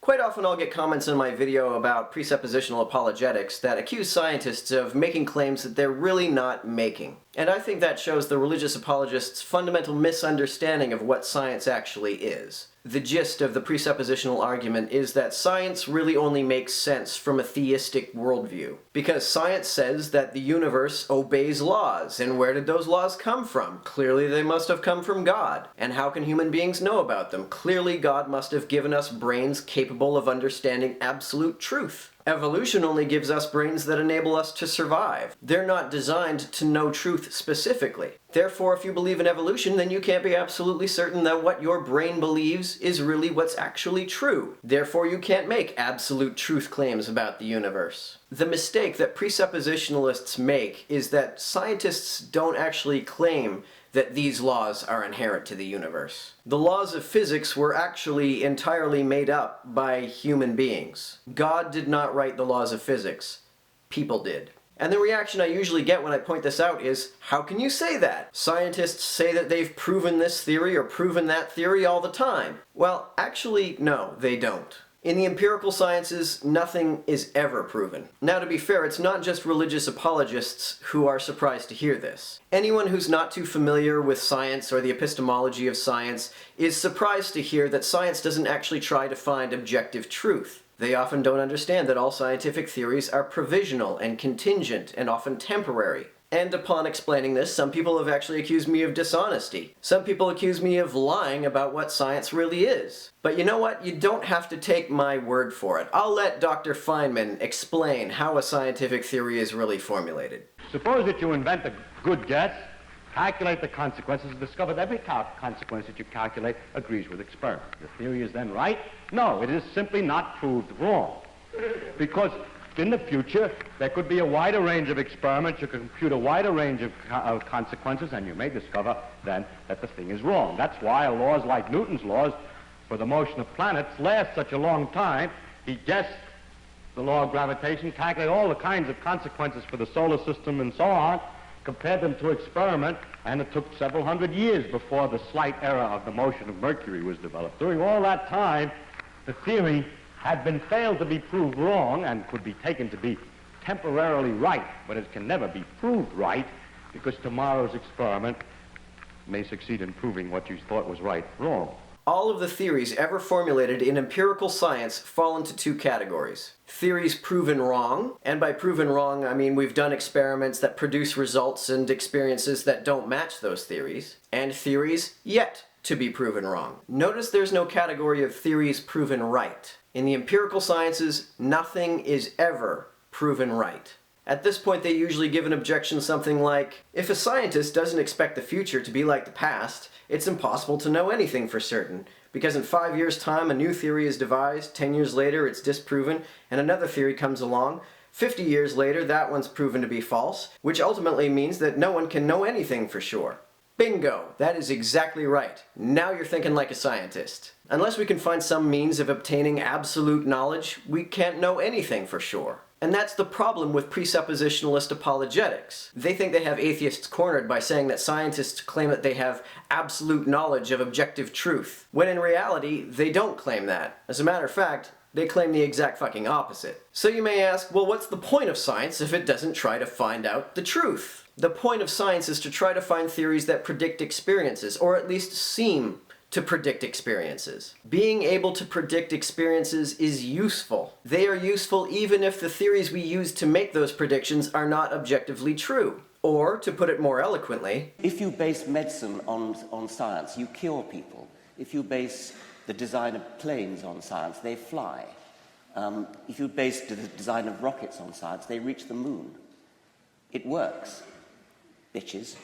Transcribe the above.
Quite often I'll get comments in my video about presuppositional apologetics that accuse scientists of making claims that they're really not making. And I think that shows the religious apologists' fundamental misunderstanding of what science actually is. The gist of the presuppositional argument is that science really only makes sense from a theistic worldview. Because science says that the universe obeys laws, and where did those laws come from? Clearly they must have come from God. And how can human beings know about them? Clearly God must have given us brains capable of understanding absolute truth. Evolution only gives us brains that enable us to survive. They're not designed to know truth specifically. Therefore, if you believe in evolution, then you can't be absolutely certain that what your brain believes is really what's actually true. Therefore, you can't make absolute truth claims about the universe. The mistake that presuppositionalists make is that scientists don't actually claim that these laws are inherent to the universe. The laws of physics were actually entirely made up by human beings. God did not write the laws of physics. People did. And the reaction I usually get when I point this out is, how can you say that? Scientists say that they've proven this theory or proven that theory all the time. Well, actually, no, they don't. In the empirical sciences, nothing is ever proven. Now, to be fair, it's not just religious apologists who are surprised to hear this. Anyone who's not too familiar with science or the epistemology of science is surprised to hear that science doesn't actually try to find objective truth. They often don't understand that all scientific theories are provisional and contingent and often temporary. And upon explaining this, some people have actually accused me of dishonesty. Some people accuse me of lying about what science really is. But you know what? You don't have to take my word for it. I'll let Dr. Feynman explain how a scientific theory is really formulated. Suppose that you invent a good guess, calculate the consequences, and discover that every consequence that you calculate agrees with experiment. The theory is then right? No, it is simply not proved wrong. Because in the future, there could be a wider range of experiments, you could compute a wider range of consequences, and you may discover then that the thing is wrong. That's why laws like Newton's laws for the motion of planets last such a long time. He guessed the law of gravitation, calculated all the kinds of consequences for the solar system and so on, compared them to experiment, and it took several hundred years before the slight error of the motion of Mercury was developed. During all that time, the theory had been failed to be proved wrong and could be taken to be temporarily right, but it can never be proved right because tomorrow's experiment may succeed in proving what you thought was right wrong. All of the theories ever formulated in empirical science fall into two categories. Theories proven wrong, and by proven wrong I mean we've done experiments that produce results and experiences that don't match those theories, and theories yet to be proven wrong. Notice there's no category of theories proven right. In the empirical sciences, nothing is ever proven right. At this point, they usually give an objection something like, if a scientist doesn't expect the future to be like the past, it's impossible to know anything for certain, because in 5 years' time a new theory is devised, 10 years later it's disproven, and another theory comes along, 50 years later that one's proven to be false, which ultimately means that no one can know anything for sure. Bingo! That is exactly right. Now you're thinking like a scientist. Unless we can find some means of obtaining absolute knowledge, we can't know anything for sure. And that's the problem with presuppositionalist apologetics. They think they have atheists cornered by saying that scientists claim that they have absolute knowledge of objective truth, when in reality, they don't claim that. As a matter of fact, they claim the exact fucking opposite. So you may ask, well, what's the point of science if it doesn't try to find out the truth? The point of science is to try to find theories that predict experiences, or at least seem to predict experiences. Being able to predict experiences is useful. They are useful even if the theories we use to make those predictions are not objectively true. Or, to put it more eloquently, if you base medicine on science, you cure people. If you base the design of planes on science, they fly. If you base the design of rockets on science, they reach the moon. It works. Bitches.